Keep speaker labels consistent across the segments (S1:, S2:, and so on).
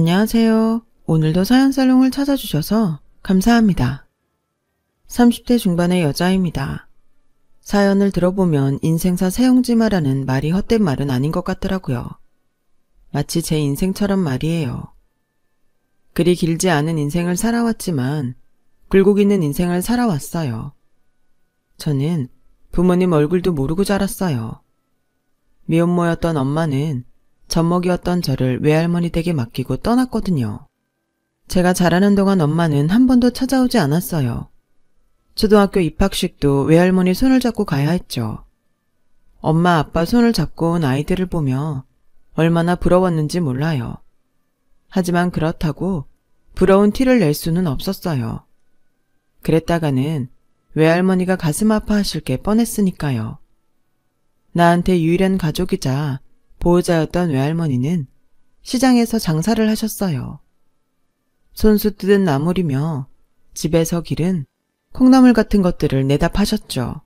S1: 안녕하세요. 오늘도 사연살롱을 찾아주셔서 감사합니다. 30대 중반의 여자입니다. 사연을 들어보면 인생사 세용지마라는 말이 헛된 말은 아닌 것 같더라고요. 마치 제 인생처럼 말이에요. 그리 길지 않은 인생을 살아왔지만 굴곡 있는 인생을 살아왔어요. 저는 부모님 얼굴도 모르고 자랐어요. 미혼모였던 엄마는 젖먹이었던 저를 외할머니 댁에 맡기고 떠났거든요. 제가 자라는 동안 엄마는 한 번도 찾아오지 않았어요. 초등학교 입학식도 외할머니 손을 잡고 가야 했죠. 엄마 아빠 손을 잡고 온 아이들을 보며 얼마나 부러웠는지 몰라요. 하지만 그렇다고 부러운 티를 낼 수는 없었어요. 그랬다가는 외할머니가 가슴 아파하실 게 뻔했으니까요. 나한테 유일한 가족이자 보호자였던 외할머니는 시장에서 장사를 하셨어요. 손수 뜯은 나물이며 집에서 기른 콩나물 같은 것들을 내다 파셨죠.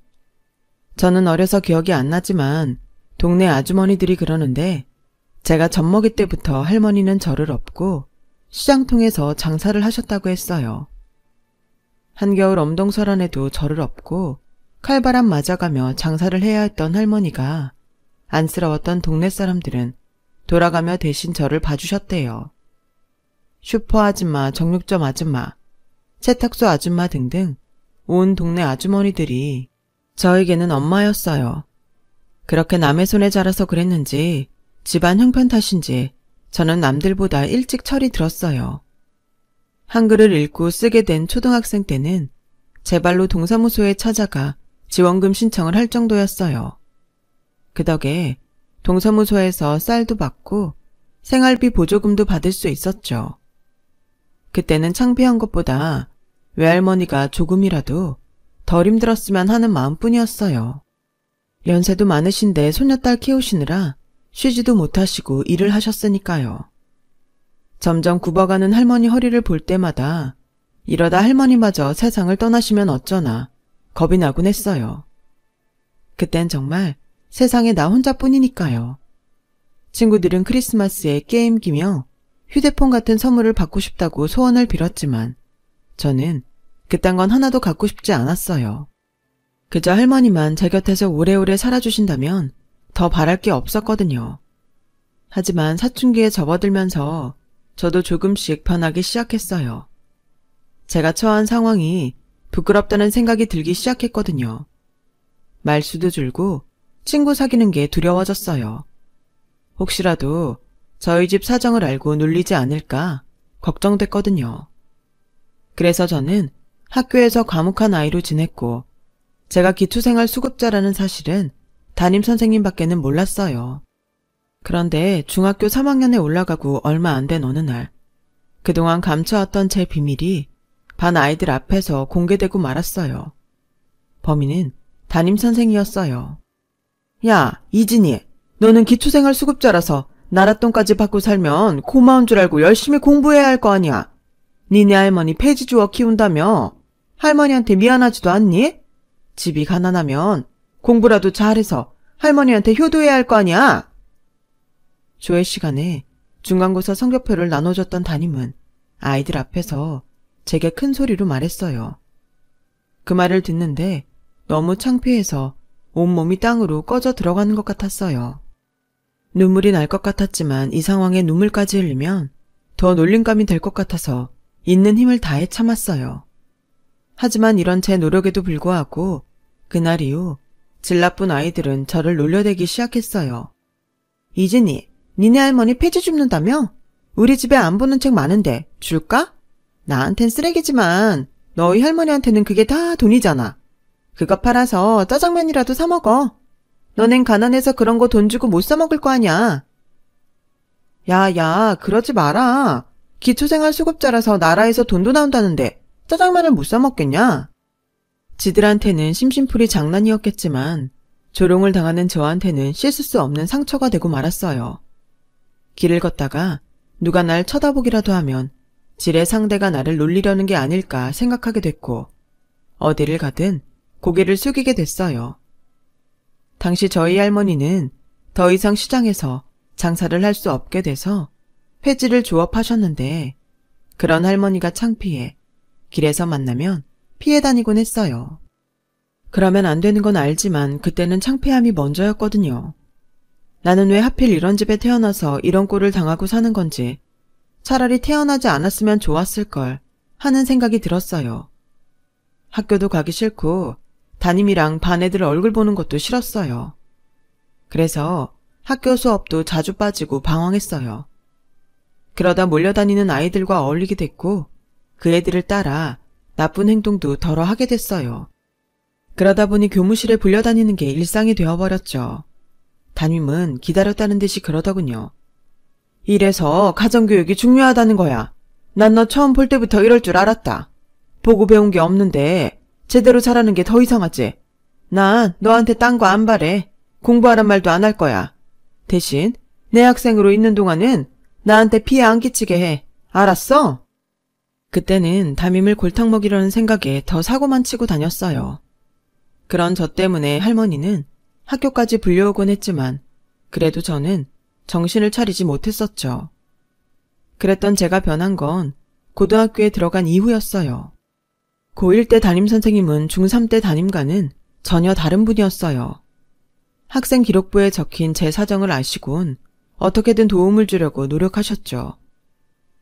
S1: 저는 어려서 기억이 안 나지만 동네 아주머니들이 그러는데 제가 젖먹이 때부터 할머니는 저를 업고 시장통에서 장사를 하셨다고 했어요. 한겨울 엄동설안에도 저를 업고 칼바람 맞아가며 장사를 해야 했던 할머니가 안쓰러웠던 동네 사람들은 돌아가며 대신 저를 봐주셨대요. 슈퍼 아줌마, 정육점 아줌마, 세탁소 아줌마 등등 온 동네 아주머니들이 저에게는 엄마였어요. 그렇게 남의 손에 자라서 그랬는지 집안 형편 탓인지 저는 남들보다 일찍 철이 들었어요. 한글을 읽고 쓰게 된 초등학생 때는 제 발로 동사무소에 찾아가 지원금 신청을 할 정도였어요. 그 덕에 동사무소에서 쌀도 받고 생활비 보조금도 받을 수 있었죠. 그때는 창피한 것보다 외할머니가 조금이라도 덜 힘들었으면 하는 마음뿐이었어요. 연세도 많으신데 소녀딸 키우시느라 쉬지도 못하시고 일을 하셨으니까요. 점점 굽어가는 할머니 허리를 볼 때마다 이러다 할머니마저 세상을 떠나시면 어쩌나 겁이 나곤 했어요. 그땐 정말 세상에 나 혼자뿐이니까요. 친구들은 크리스마스에 게임기며 휴대폰 같은 선물을 받고 싶다고 소원을 빌었지만 저는 그딴 건 하나도 갖고 싶지 않았어요. 그저 할머니만 제 곁에서 오래오래 살아주신다면 더 바랄 게 없었거든요. 하지만 사춘기에 접어들면서 저도 조금씩 변하기 시작했어요. 제가 처한 상황이 부끄럽다는 생각이 들기 시작했거든요. 말수도 줄고 친구 사귀는 게 두려워졌어요. 혹시라도 저희 집 사정을 알고 눌리지 않을까 걱정됐거든요. 그래서 저는 학교에서 과묵한 아이로 지냈고 제가 기초생활 수급자라는 사실은 담임선생님밖에는 몰랐어요. 그런데 중학교 3학년에 올라가고 얼마 안 된 어느 날 그동안 감춰왔던 제 비밀이 반 아이들 앞에서 공개되고 말았어요. 범인은 담임선생이었어요. 야, 이진이, 너는 기초생활 수급자라서 나랏돈까지 받고 살면 고마운 줄 알고 열심히 공부해야 할 거 아니야. 니네 할머니 폐지 주워 키운다며 할머니한테 미안하지도 않니? 집이 가난하면 공부라도 잘해서 할머니한테 효도해야 할 거 아니야. 조회 시간에 중간고사 성적표를 나눠줬던 담임은 아이들 앞에서 제게 큰 소리로 말했어요. 그 말을 듣는데 너무 창피해서 온몸이 땅으로 꺼져 들어가는 것 같았어요. 눈물이 날 것 같았지만 이 상황에 눈물까지 흘리면 더 놀림감이 될 것 같아서 있는 힘을 다해 참았어요. 하지만 이런 제 노력에도 불구하고 그날 이후 질 나쁜 아이들은 저를 놀려대기 시작했어요. 이진이, 니네 할머니 폐지 줍는다며? 우리 집에 안 보는 책 많은데 줄까? 나한텐 쓰레기지만 너희 할머니한테는 그게 다 돈이잖아. 그거 팔아서 짜장면이라도 사 먹어. 너넨 가난해서 그런 거 돈 주고 못 사 먹을 거 아냐. 야, 그러지 마라. 기초생활 수급자라서 나라에서 돈도 나온다는데 짜장면을 못 사 먹겠냐? 지들한테는 심심풀이 장난이었겠지만 조롱을 당하는 저한테는 씻을 수 없는 상처가 되고 말았어요. 길을 걷다가 누가 날 쳐다보기라도 하면 질의 상대가 나를 놀리려는 게 아닐까 생각하게 됐고 어디를 가든 고개를 숙이게 됐어요. 당시 저희 할머니는 더 이상 시장에서 장사를 할 수 없게 돼서 회지를 조업하셨는데 그런 할머니가 창피해 길에서 만나면 피해 다니곤 했어요. 그러면 안 되는 건 알지만 그때는 창피함이 먼저였거든요. 나는 왜 하필 이런 집에 태어나서 이런 꼴을 당하고 사는 건지 차라리 태어나지 않았으면 좋았을걸 하는 생각이 들었어요. 학교도 가기 싫고 담임이랑 반 애들 얼굴 보는 것도 싫었어요. 그래서 학교 수업도 자주 빠지고 방황했어요. 그러다 몰려다니는 아이들과 어울리게 됐고 그 애들을 따라 나쁜 행동도 덜어 하게 됐어요. 그러다 보니 교무실에 불려다니는 게 일상이 되어버렸죠. 담임은 기다렸다는 듯이 그러더군요. 이래서 가정교육이 중요하다는 거야. 난 너 처음 볼 때부터 이럴 줄 알았다. 보고 배운 게 없는데 제대로 잘하는 게 더 이상하지. 난 너한테 딴 거 안 바래. 공부하란 말도 안 할 거야. 대신 내 학생으로 있는 동안은 나한테 피해 안 끼치게 해. 알았어? 그때는 담임을 골탕 먹이려는 생각에 더 사고만 치고 다녔어요. 그런 저 때문에 할머니는 학교까지 불려오곤 했지만 그래도 저는 정신을 차리지 못했었죠. 그랬던 제가 변한 건 고등학교에 들어간 이후였어요. 고1 때 담임선생님은 중3 때 담임과는 전혀 다른 분이었어요. 학생 기록부에 적힌 제 사정을 아시곤 어떻게든 도움을 주려고 노력하셨죠.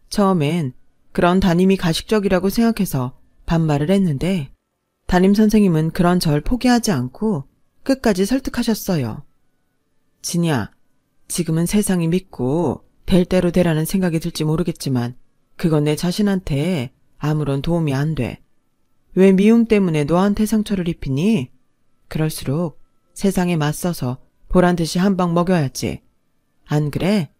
S1: 처음엔 그런 담임이 가식적이라고 생각해서 반발을 했는데 담임선생님은 그런 절 포기하지 않고 끝까지 설득하셨어요. 진이야, 지금은 세상이 믿고 될 대로 되라는 생각이 들지 모르겠지만 그건 내 자신한테 아무런 도움이 안 돼. 왜 미움 때문에 너한테 상처를 입히니? 그럴수록 세상에 맞서서 보란듯이 한 방 먹여야지. 안 그래?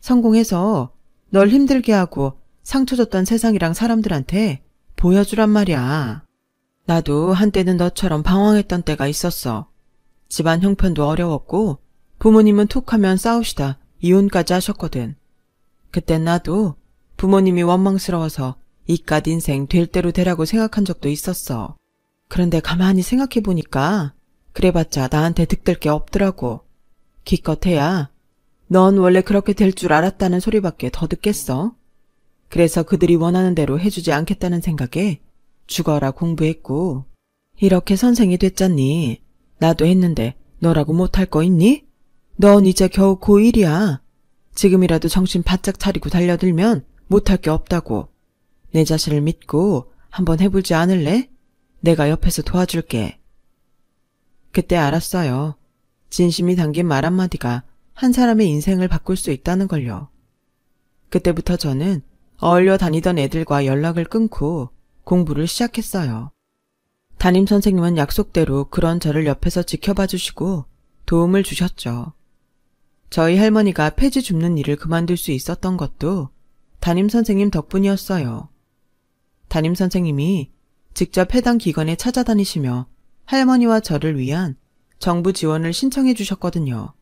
S1: 성공해서 널 힘들게 하고 상처 줬던 세상이랑 사람들한테 보여주란 말이야. 나도 한때는 너처럼 방황했던 때가 있었어. 집안 형편도 어려웠고 부모님은 툭하면 싸우시다 이혼까지 하셨거든. 그땐 나도 부모님이 원망스러워서 이깟 인생 될 대로 되라고 생각한 적도 있었어. 그런데 가만히 생각해보니까 그래봤자 나한테 득될 게 없더라고. 기껏해야 넌 원래 그렇게 될 줄 알았다는 소리밖에 더 듣겠어. 그래서 그들이 원하는 대로 해주지 않겠다는 생각에 죽어라 공부했고 이렇게 선생이 됐잖니. 나도 했는데 너라고 못할 거 있니? 넌 이제 겨우 고1이야. 지금이라도 정신 바짝 차리고 달려들면 못할 게 없다고. 내 자신을 믿고 한번 해보지 않을래? 내가 옆에서 도와줄게. 그때 알았어요. 진심이 담긴 말 한마디가 한 사람의 인생을 바꿀 수 있다는 걸요. 그때부터 저는 어울려 다니던 애들과 연락을 끊고 공부를 시작했어요. 담임선생님은 약속대로 그런 저를 옆에서 지켜봐 주시고 도움을 주셨죠. 저희 할머니가 폐지 줍는 일을 그만둘 수 있었던 것도 담임선생님 덕분이었어요. 담임선생님이 직접 해당 기관에 찾아다니시며 할머니와 저를 위한 정부 지원을 신청해 주셨거든요.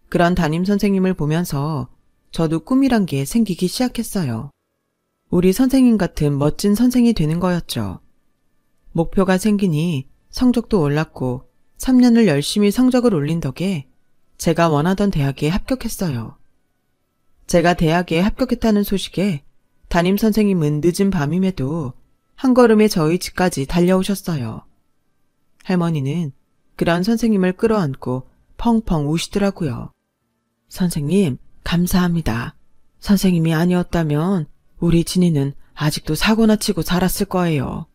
S1: 그런 담임선생님을 보면서 저도 꿈이란 게 생기기 시작했어요. 우리 선생님 같은 멋진 선생이 되는 거였죠. 목표가 생기니 성적도 올랐고 3년을 열심히 성적을 올린 덕에 제가 원하던 대학에 합격했어요. 제가 대학에 합격했다는 소식에 담임선생님은 늦은 밤임에도 한 걸음에 저희 집까지 달려오셨어요. 할머니는 그런 선생님을 끌어안고 펑펑 우시더라고요. 선생님, 감사합니다. 선생님이 아니었다면 우리 진이는 아직도 사고나 치고 자랐을 거예요.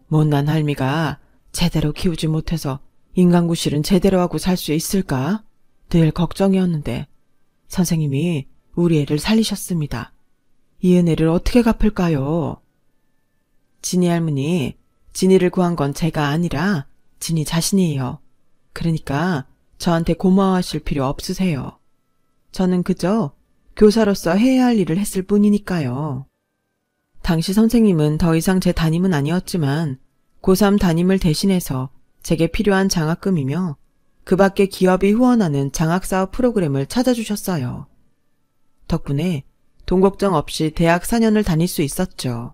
S1: 못난 할미가 제대로 키우지 못해서 인간구실은 제대로 하고 살 수 있을까? 늘 걱정이었는데 선생님이 우리 애를 살리셨습니다. 이 은혜를 어떻게 갚을까요? 진이 할머니, 진이를 구한 건 제가 아니라 진이 자신이에요. 그러니까 저한테 고마워하실 필요 없으세요. 저는 그저 교사로서 해야 할 일을 했을 뿐이니까요. 당시 선생님은 더 이상 제 담임은 아니었지만 고3 담임을 대신해서 제게 필요한 장학금이며 그 밖에 기업이 후원하는 장학사업 프로그램을 찾아주셨어요. 덕분에 돈 걱정 없이 대학 4년을 다닐 수 있었죠.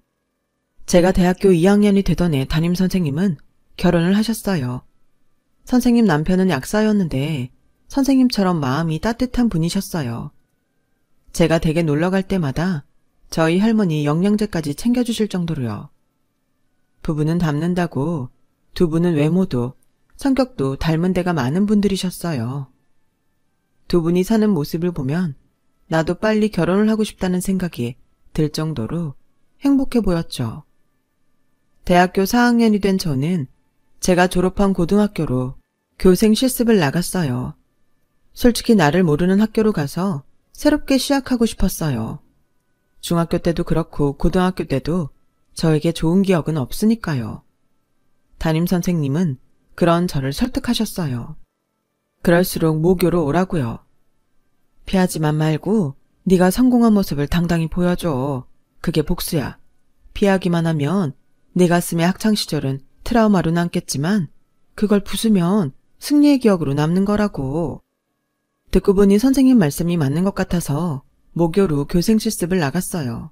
S1: 제가 대학교 2학년이 되던 해 담임선생님은 결혼을 하셨어요. 선생님 남편은 약사였는데 선생님처럼 마음이 따뜻한 분이셨어요. 제가 댁에 놀러갈 때마다 저희 할머니 영양제까지 챙겨주실 정도로요. 부부는 닮는다고 두 분은 외모도 성격도 닮은 데가 많은 분들이셨어요. 두 분이 사는 모습을 보면 나도 빨리 결혼을 하고 싶다는 생각이 들 정도로 행복해 보였죠. 대학교 4학년이 된 저는 제가 졸업한 고등학교로 교생 실습을 나갔어요. 솔직히 나를 모르는 학교로 가서 새롭게 시작하고 싶었어요. 중학교 때도 그렇고 고등학교 때도 저에게 좋은 기억은 없으니까요. 담임선생님은 그런 저를 설득하셨어요. 그럴수록 모교로 오라고요. 피하지만 말고 네가 성공한 모습을 당당히 보여줘. 그게 복수야. 피하기만 하면 네 가슴의 학창시절은 트라우마로 남겠지만 그걸 부수면 승리의 기억으로 남는 거라고. 듣고 보니 선생님 말씀이 맞는 것 같아서 모교로 교생 실습을 나갔어요.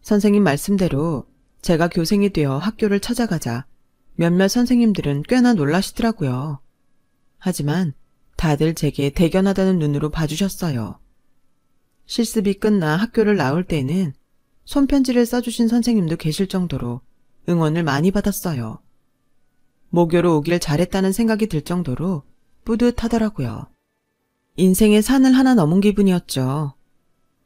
S1: 선생님 말씀대로 제가 교생이 되어 학교를 찾아가자 몇몇 선생님들은 꽤나 놀라시더라고요. 하지만 다들 제게 대견하다는 눈으로 봐주셨어요. 실습이 끝나 학교를 나올 때는 손편지를 써주신 선생님도 계실 정도로 응원을 많이 받았어요. 모교로 오길 잘했다는 생각이 들 정도로 뿌듯하더라고요. 인생의 산을 하나 넘은 기분이었죠.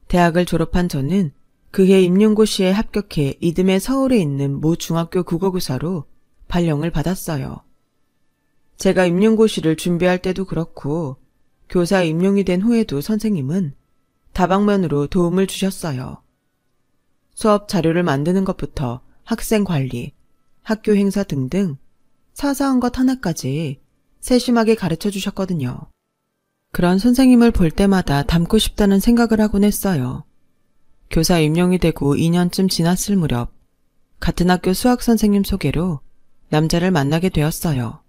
S1: 대학을 졸업한 저는 그해 임용고시에 합격해 이듬해 서울에 있는 모 중학교 국어교사로 발령을 받았어요. 제가 임용고시를 준비할 때도 그렇고 교사 임용이 된 후에도 선생님은 다방면으로 도움을 주셨어요. 수업 자료를 만드는 것부터 학생 관리, 학교 행사 등등 사소한 것 하나까지 세심하게 가르쳐 주셨거든요. 그런 선생님을 볼 때마다 닮고 싶다는 생각을 하곤 했어요. 교사 임용이 되고 2년쯤 지났을 무렵 같은 학교 수학 선생님 소개로 남자를 만나게 되었어요.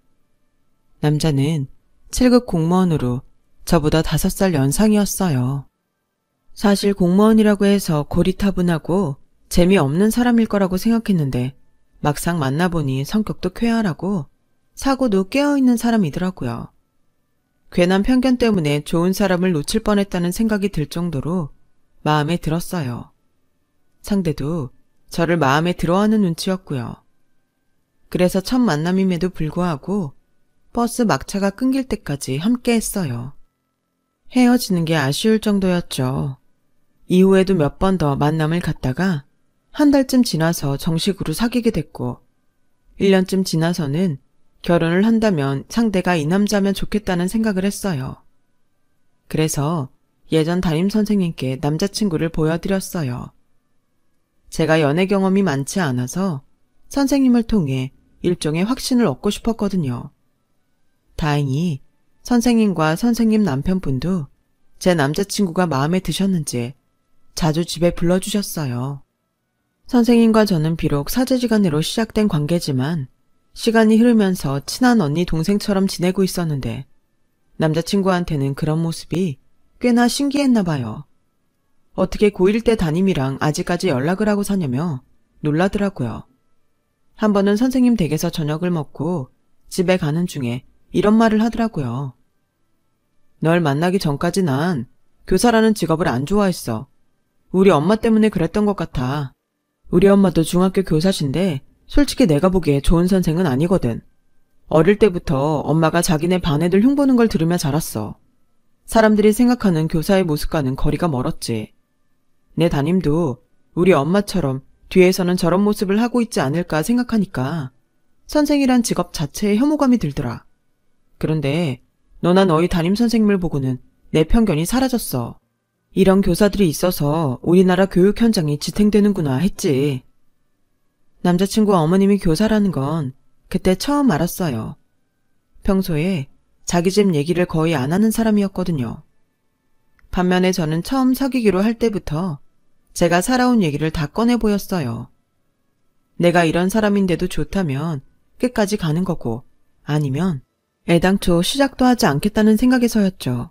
S1: 남자는 7급 공무원으로 저보다 5살 연상이었어요. 사실 공무원이라고 해서 고리타분하고 재미없는 사람일 거라고 생각했는데 막상 만나보니 성격도 쾌활하고 사고도 깨어있는 사람이더라고요. 괜한 편견 때문에 좋은 사람을 놓칠 뻔했다는 생각이 들 정도로 마음에 들었어요. 상대도 저를 마음에 들어하는 눈치였고요. 그래서 첫 만남임에도 불구하고 버스 막차가 끊길 때까지 함께 했어요. 헤어지는 게 아쉬울 정도였죠. 이후에도 몇 번 더 만남을 갖다가 한 달쯤 지나서 정식으로 사귀게 됐고 1년쯤 지나서는 결혼을 한다면 상대가 이 남자면 좋겠다는 생각을 했어요. 그래서 예전 담임선생님께 남자친구를 보여드렸어요. 제가 연애 경험이 많지 않아서 선생님을 통해 일종의 확신을 얻고 싶었거든요. 다행히 선생님과 선생님 남편분도 제 남자친구가 마음에 드셨는지 자주 집에 불러주셨어요. 선생님과 저는 비록 사제지간으로 시작된 관계지만 시간이 흐르면서 친한 언니 동생처럼 지내고 있었는데 남자친구한테는 그런 모습이 꽤나 신기했나 봐요. 어떻게 고1 때 담임이랑 아직까지 연락을 하고 사냐며 놀라더라고요. 한 번은 선생님 댁에서 저녁을 먹고 집에 가는 중에 이런 말을 하더라고요. 널 만나기 전까지 난 교사라는 직업을 안 좋아했어. 우리 엄마 때문에 그랬던 것 같아. 우리 엄마도 중학교 교사신데 솔직히 내가 보기에 좋은 선생은 아니거든. 어릴 때부터 엄마가 자기네 반 애들 흉보는 걸 들으며 자랐어. 사람들이 생각하는 교사의 모습과는 거리가 멀었지. 내 담임도 우리 엄마처럼 뒤에서는 저런 모습을 하고 있지 않을까 생각하니까 선생이란 직업 자체에 혐오감이 들더라. 그런데 너나 너희 담임선생님을 보고는 내 편견이 사라졌어. 이런 교사들이 있어서 우리나라 교육 현장이 지탱되는구나 했지. 남자친구 어머님이 교사라는 건 그때 처음 알았어요. 평소에 자기 집 얘기를 거의 안 하는 사람이었거든요. 반면에 저는 처음 사귀기로 할 때부터 제가 살아온 얘기를 다 꺼내 보였어요. 내가 이런 사람인데도 좋다면 끝까지 가는 거고 아니면 애당초 시작도 하지 않겠다는 생각에서였죠.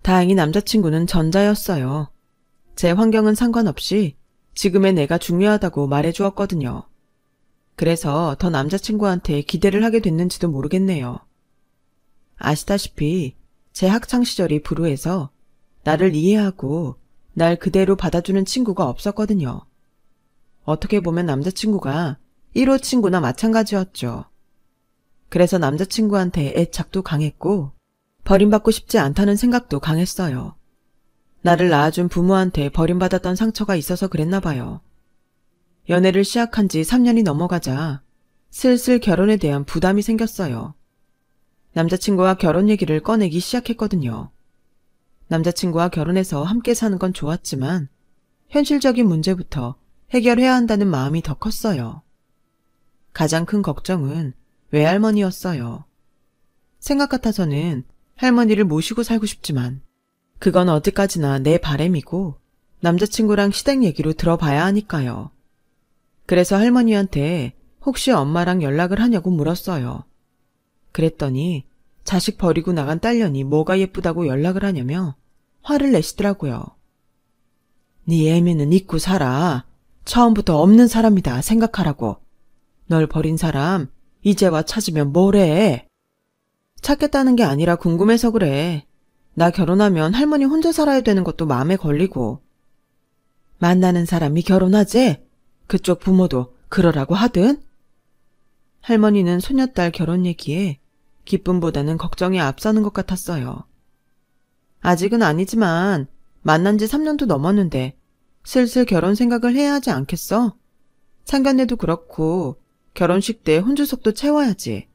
S1: 다행히 남자친구는 전자였어요. 제 환경은 상관없이 지금의 내가 중요하다고 말해주었거든요. 그래서 더 남자친구한테 기대를 하게 됐는지도 모르겠네요. 아시다시피 제 학창시절이 불우해서 나를 이해하고 날 그대로 받아주는 친구가 없었거든요. 어떻게 보면 남자친구가 1호 친구나 마찬가지였죠. 그래서 남자친구한테 애착도 강했고 버림받고 싶지 않다는 생각도 강했어요. 나를 낳아준 부모한테 버림받았던 상처가 있어서 그랬나 봐요. 연애를 시작한 지 3년이 넘어가자 슬슬 결혼에 대한 부담이 생겼어요. 남자친구와 결혼 얘기를 꺼내기 시작했거든요. 남자친구와 결혼해서 함께 사는 건 좋았지만 현실적인 문제부터 해결해야 한다는 마음이 더 컸어요. 가장 큰 걱정은 외할머니였어요. 생각 같아서는 할머니를 모시고 살고 싶지만 그건 어디까지나 내 바람이고 남자친구랑 시댁 얘기로 들어봐야 하니까요. 그래서 할머니한테 혹시 엄마랑 연락을 하냐고 물었어요. 그랬더니 자식 버리고 나간 딸년이 뭐가 예쁘다고 연락을 하냐며 화를 내시더라고요. 네 애미는 잊고 살아. 처음부터 없는 사람이다 생각하라고. 널 버린 사람 이제 와 찾으면 뭐래. 찾겠다는 게 아니라 궁금해서 그래. 나 결혼하면 할머니 혼자 살아야 되는 것도 마음에 걸리고. 만나는 사람이 결혼하지? 그쪽 부모도 그러라고 하든? 할머니는 소녀딸 결혼 얘기에 기쁨보다는 걱정이 앞서는 것 같았어요. 아직은 아니지만 만난 지 3년도 넘었는데 슬슬 결혼 생각을 해야 하지 않겠어? 상견례도 그렇고 결혼식 때 혼주석도 채워야지.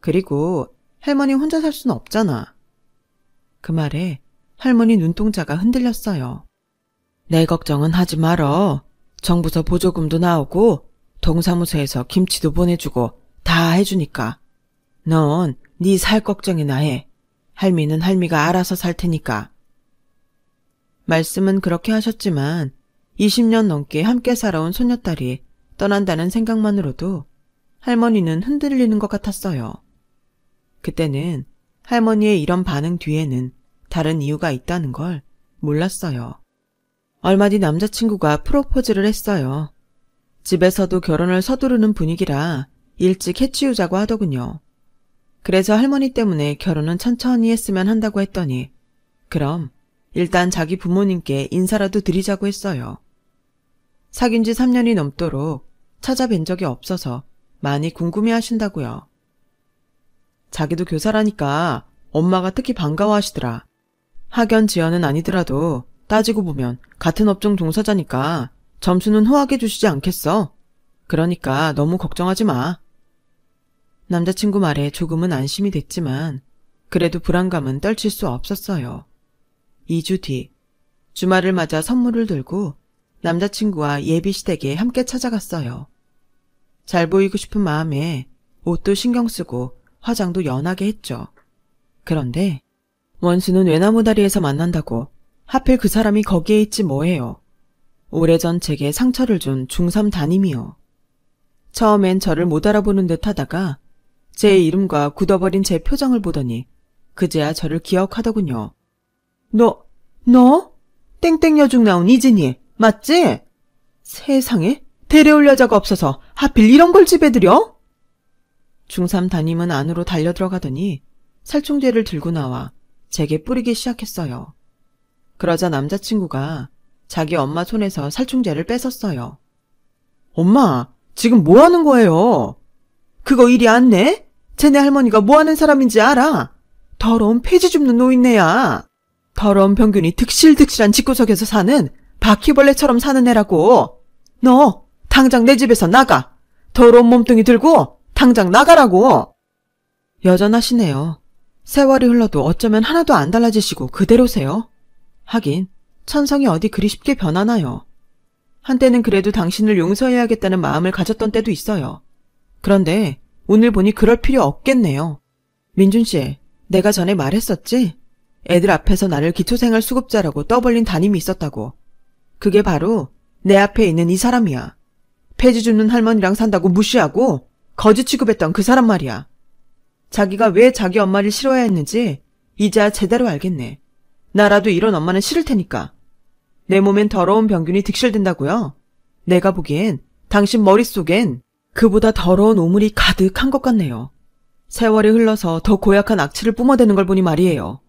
S1: 그리고 할머니 혼자 살 수는 없잖아. 그 말에 할머니 눈동자가 흔들렸어요. 내 걱정은 하지 말어. 정부서 보조금도 나오고 동사무소에서 김치도 보내주고 다 해주니까. 넌 네 살 걱정이나 해. 할미는 할미가 알아서 살 테니까. 말씀은 그렇게 하셨지만 20년 넘게 함께 살아온 소녀딸이 떠난다는 생각만으로도 할머니는 흔들리는 것 같았어요. 그때는 할머니의 이런 반응 뒤에는 다른 이유가 있다는 걸 몰랐어요. 얼마 뒤 남자친구가 프로포즈를 했어요. 집에서도 결혼을 서두르는 분위기라 일찍 해치우자고 하더군요. 그래서 할머니 때문에 결혼은 천천히 했으면 한다고 했더니 그럼 일단 자기 부모님께 인사라도 드리자고 했어요. 사귄 지 3년이 넘도록 찾아뵌 적이 없어서 많이 궁금해하신다고요. 자기도 교사라니까 엄마가 특히 반가워하시더라. 학연 지연은 아니더라도 따지고 보면 같은 업종 종사자니까 점수는 후하게 주시지 않겠어? 그러니까 너무 걱정하지 마. 남자친구 말에 조금은 안심이 됐지만 그래도 불안감은 떨칠 수 없었어요. 2주 뒤 주말을 맞아 선물을 들고 남자친구와 예비시댁에 함께 찾아갔어요. 잘 보이고 싶은 마음에 옷도 신경 쓰고 화장도 연하게 했죠. 그런데 원수는 외나무 다리에서 만난다고 하필 그 사람이 거기에 있지 뭐예요. 오래전 제게 상처를 준 중3 담임이요. 처음엔 저를 못 알아보는 듯 하다가 제 이름과 굳어버린 제 표정을 보더니 그제야 저를 기억하더군요. 너? 땡땡 여중 나온 이진이 맞지? 세상에 데려올 여자가 없어서 하필 이런 걸 집에 들여? 중3 담임은 안으로 달려들어가더니 살충제를 들고 나와 제게 뿌리기 시작했어요. 그러자 남자친구가 자기 엄마 손에서 살충제를 뺏었어요. 엄마, 지금 뭐 하는 거예요? 그거 이리 안 내? 쟤네 할머니가 뭐 하는 사람인지 알아? 더러운 폐지 줍는 노인네야. 더러운 병균이 득실득실한 집구석에서 사는 바퀴벌레처럼 사는 애라고. 너 당장 내 집에서 나가. 더러운 몸뚱이 들고 당장 나가라고. 여전하시네요. 세월이 흘러도 어쩌면 하나도 안 달라지시고 그대로세요. 하긴 천성이 어디 그리 쉽게 변하나요. 한때는 그래도 당신을 용서해야겠다는 마음을 가졌던 때도 있어요. 그런데 오늘 보니 그럴 필요 없겠네요. 민준 씨, 내가 전에 말했었지? 애들 앞에서 나를 기초생활 수급자라고 떠벌린 담임이 있었다고. 그게 바로 내 앞에 있는 이 사람이야. 폐지 줍는 할머니랑 산다고 무시하고 거지 취급했던 그 사람 말이야. 자기가 왜 자기 엄마를 싫어야 했는지 이제야 제대로 알겠네. 나라도 이런 엄마는 싫을 테니까. 내 몸엔 더러운 병균이 득실된다고요? 내가 보기엔 당신 머릿속엔 그보다 더러운 오물이 가득한 것 같네요. 세월이 흘러서 더 고약한 악취를 뿜어대는 걸 보니 말이에요.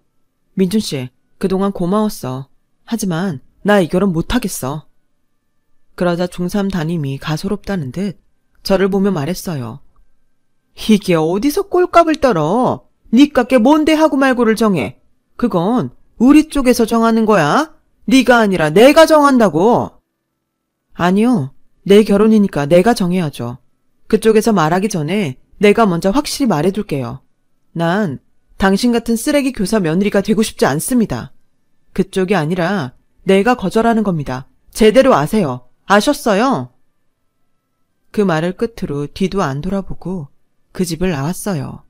S1: 민준 씨, 그동안 고마웠어. 하지만 나 이 결혼 못하겠어. 그러자 중3 담임이 가소롭다는 듯 저를 보며 말했어요. 이게 어디서 꼴값을 떨어? 니깎게 뭔데 하고 말고를 정해. 그건 우리 쪽에서 정하는 거야. 네가 아니라 내가 정한다고. 아니요. 내 결혼이니까 내가 정해야죠. 그쪽에서 말하기 전에 내가 먼저 확실히 말해둘게요. 난 당신 같은 쓰레기 교사 며느리가 되고 싶지 않습니다. 그쪽이 아니라 내가 거절하는 겁니다. 제대로 아세요. 아셨어요? 그 말을 끝으로 뒤도 안 돌아보고 그 집을 나왔어요.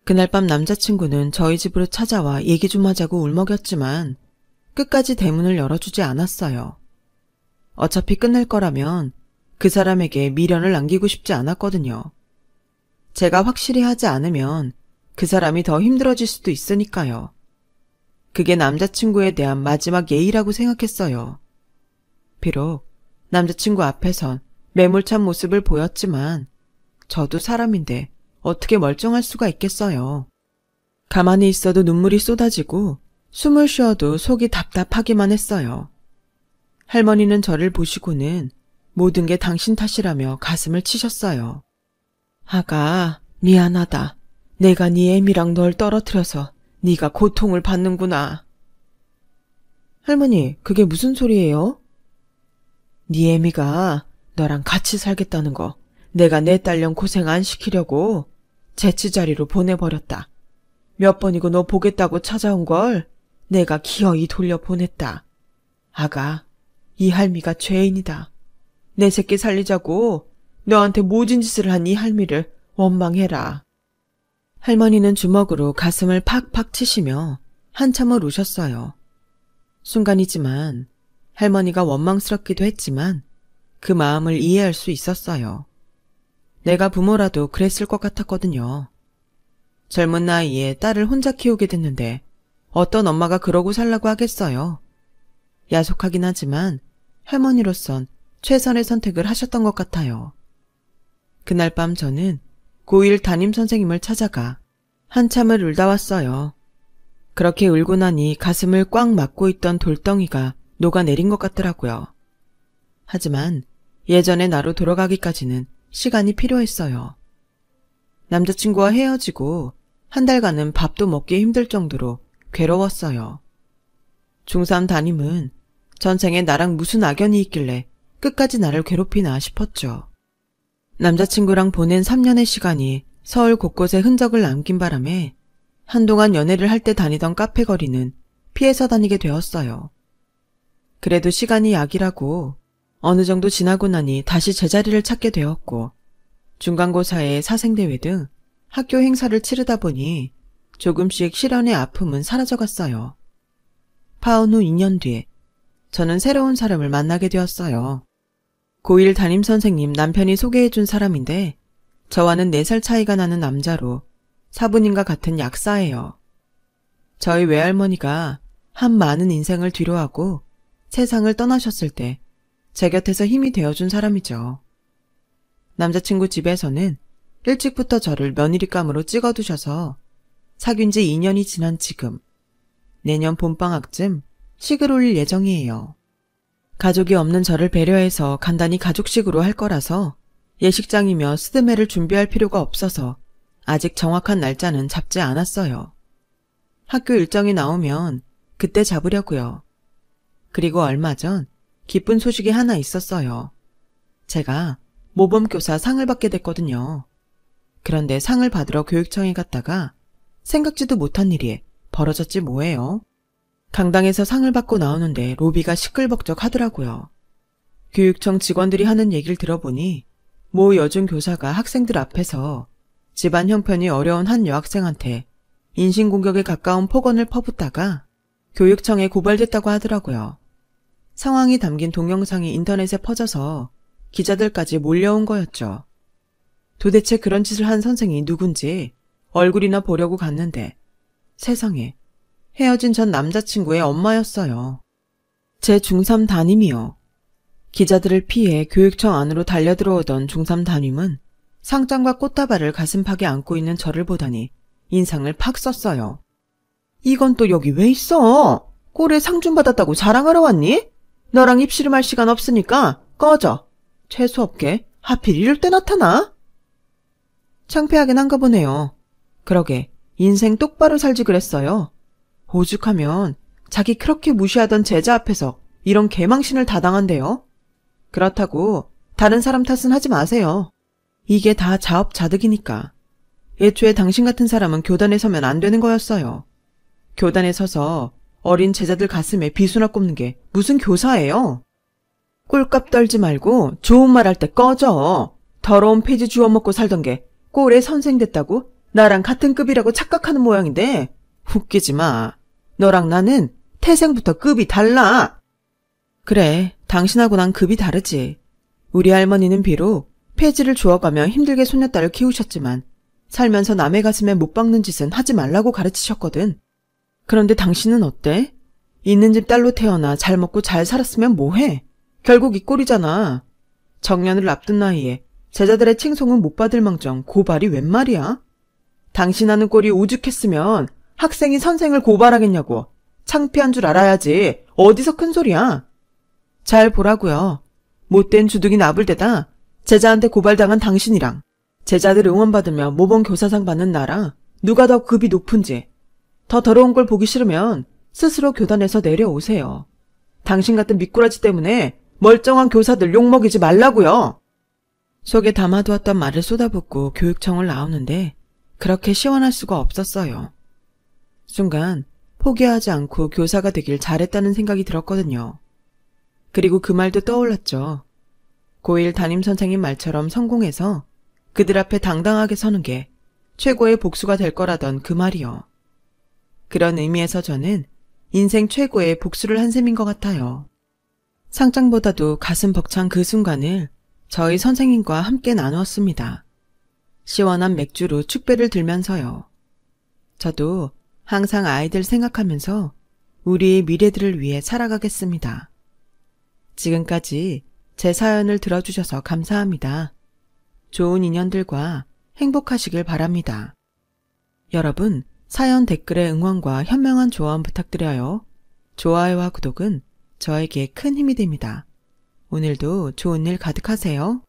S1: 그날 밤 남자친구는 저희 집으로 찾아와 얘기 좀 하자고 울먹였지만 끝까지 대문을 열어주지 않았어요. 어차피 끝낼 거라면 그 사람에게 미련을 남기고 싶지 않았거든요. 제가 확실히 하지 않으면 그 사람이 더 힘들어질 수도 있으니까요. 그게 남자친구에 대한 마지막 예의라고 생각했어요. 비록 남자친구 앞에선 매몰찬 모습을 보였지만 저도 사람인데 어떻게 멀쩡할 수가 있겠어요. 가만히 있어도 눈물이 쏟아지고 숨을 쉬어도 속이 답답하기만 했어요. 할머니는 저를 보시고는 모든 게 당신 탓이라며 가슴을 치셨어요. 아가, 미안하다. 내가 네 애미랑 널 떨어뜨려서 네가 고통을 받는구나. 할머니, 그게 무슨 소리예요? 네 애미가 너랑 같이 살겠다는 거 내가 내 딸년 고생 안 시키려고 재치자리로 보내버렸다. 몇 번이고 너 보겠다고 찾아온 걸 내가 기어이 돌려보냈다. 아가, 이 할미가 죄인이다. 내 새끼 살리자고 너한테 모진 짓을 한 이 할미를 원망해라. 할머니는 주먹으로 가슴을 팍팍 치시며 한참을 우셨어요. 순간이지만 할머니가 원망스럽기도 했지만 그 마음을 이해할 수 있었어요. 내가 부모라도 그랬을 것 같았거든요. 젊은 나이에 딸을 혼자 키우게 됐는데 어떤 엄마가 그러고 살라고 하겠어요. 야속하긴 하지만 할머니로선 최선의 선택을 하셨던 것 같아요. 그날 밤 저는 고1 담임선생님을 찾아가 한참을 울다 왔어요. 그렇게 울고 나니 가슴을 꽉 막고 있던 돌덩이가 녹아내린 것 같더라고요. 하지만 예전의 나로 돌아가기까지는 시간이 필요했어요. 남자친구와 헤어지고 한 달간은 밥도 먹기 힘들 정도로 괴로웠어요. 중3 담임은 전생에 나랑 무슨 악연이 있길래 끝까지 나를 괴롭히나 싶었죠. 남자친구랑 보낸 3년의 시간이 서울 곳곳에 흔적을 남긴 바람에 한동안 연애를 할 때 다니던 카페 거리는 피해서 다니게 되었어요. 그래도 시간이 약이라고 어느 정도 지나고 나니 다시 제자리를 찾게 되었고 중간고사에 사생대회 등 학교 행사를 치르다 보니 조금씩 실연의 아픔은 사라져갔어요. 파혼 후 2년 뒤에 저는 새로운 사람을 만나게 되었어요. 고1 담임선생님 남편이 소개해준 사람인데 저와는 4살 차이가 나는 남자로 사부님과 같은 약사예요. 저희 외할머니가 한 많은 인생을 뒤로하고 세상을 떠나셨을 때 제 곁에서 힘이 되어준 사람이죠. 남자친구 집에서는 일찍부터 저를 며느리감으로 찍어두셔서 사귄 지 2년이 지난 지금 내년 봄방학쯤 식을 올릴 예정이에요. 가족이 없는 저를 배려해서 간단히 가족식으로 할 거라서 예식장이며 스드메를 준비할 필요가 없어서 아직 정확한 날짜는 잡지 않았어요. 학교 일정이 나오면 그때 잡으려고요. 그리고 얼마 전 기쁜 소식이 하나 있었어요. 제가 모범교사 상을 받게 됐거든요. 그런데 상을 받으러 교육청에 갔다가 생각지도 못한 일이 벌어졌지 뭐예요. 강당에서 상을 받고 나오는데 로비가 시끌벅적 하더라고요. 교육청 직원들이 하는 얘기를 들어보니 모 여중 교사가 학생들 앞에서 집안 형편이 어려운 한 여학생한테 인신공격에 가까운 폭언을 퍼붓다가 교육청에 고발됐다고 하더라고요. 상황이 담긴 동영상이 인터넷에 퍼져서 기자들까지 몰려온 거였죠. 도대체 그런 짓을 한 선생이 누군지 얼굴이나 보려고 갔는데 세상에 헤어진 전 남자친구의 엄마였어요. 제 중3 담임이요. 기자들을 피해 교육청 안으로 달려들어오던 중3 담임은 상장과 꽃다발을 가슴팍에 안고 있는 저를 보더니 인상을 팍 썼어요. 이건 또 여기 왜 있어? 꼴에 상 좀 받았다고 자랑하러 왔니? 너랑 입씨름할 시간 없으니까 꺼져. 재수없게 하필 이럴 때 나타나? 창피하긴 한가 보네요. 그러게 인생 똑바로 살지 그랬어요. 오죽하면 자기 그렇게 무시하던 제자 앞에서 이런 개망신을 다 당한대요. 그렇다고 다른 사람 탓은 하지 마세요. 이게 다 자업자득이니까. 애초에 당신 같은 사람은 교단에 서면 안 되는 거였어요. 교단에 서서 어린 제자들 가슴에 비수나 꼽는 게 무슨 교사예요? 꿀값 떨지 말고 좋은 말 할 때 꺼져. 더러운 페이지 주워먹고 살던 게 꼴에 선생 됐다고 나랑 같은 급이라고 착각하는 모양인데 웃기지 마. 너랑 나는 태생부터 급이 달라. 그래, 당신하고 난 급이 다르지. 우리 할머니는 비록 폐지를 주워가며 힘들게 손녀딸을 키우셨지만 살면서 남의 가슴에 못 박는 짓은 하지 말라고 가르치셨거든. 그런데 당신은 어때? 있는 집 딸로 태어나 잘 먹고 잘 살았으면 뭐해? 결국 이 꼴이잖아. 정년을 앞둔 나이에 제자들의 칭송은 못 받을 망정 고발이 웬 말이야? 당신 하는 꼴이 오죽했으면 학생이 선생을 고발하겠냐고. 창피한 줄 알아야지. 어디서 큰 소리야? 잘 보라고요. 못된 주둥이 나불대다 제자한테 고발당한 당신이랑 제자들 응원받으며 모범 교사상 받는 나랑 누가 더 급이 높은지 더 더러운 걸 보기 싫으면 스스로 교단에서 내려오세요. 당신 같은 미꾸라지 때문에 멀쩡한 교사들 욕먹이지 말라고요. 속에 담아두었던 말을 쏟아붓고 교육청을 나오는데 그렇게 시원할 수가 없었어요. 순간 포기하지 않고 교사가 되길 잘했다는 생각이 들었거든요. 그리고 그 말도 떠올랐죠. 고1 담임선생님 말처럼 성공해서 그들 앞에 당당하게 서는 게 최고의 복수가 될 거라던 그 말이요. 그런 의미에서 저는 인생 최고의 복수를 한 셈인 것 같아요. 상장보다도 가슴 벅찬 그 순간을 저희 선생님과 함께 나누었습니다. 시원한 맥주로 축배를 들면서요. 저도 항상 아이들 생각하면서 우리의 미래들을 위해 살아가겠습니다. 지금까지 제 사연을 들어주셔서 감사합니다. 좋은 인연들과 행복하시길 바랍니다. 여러분, 사연 댓글에 응원과 현명한 조언 부탁드려요. 좋아요와 구독은 저에게 큰 힘이 됩니다. 오늘도 좋은 일 가득하세요.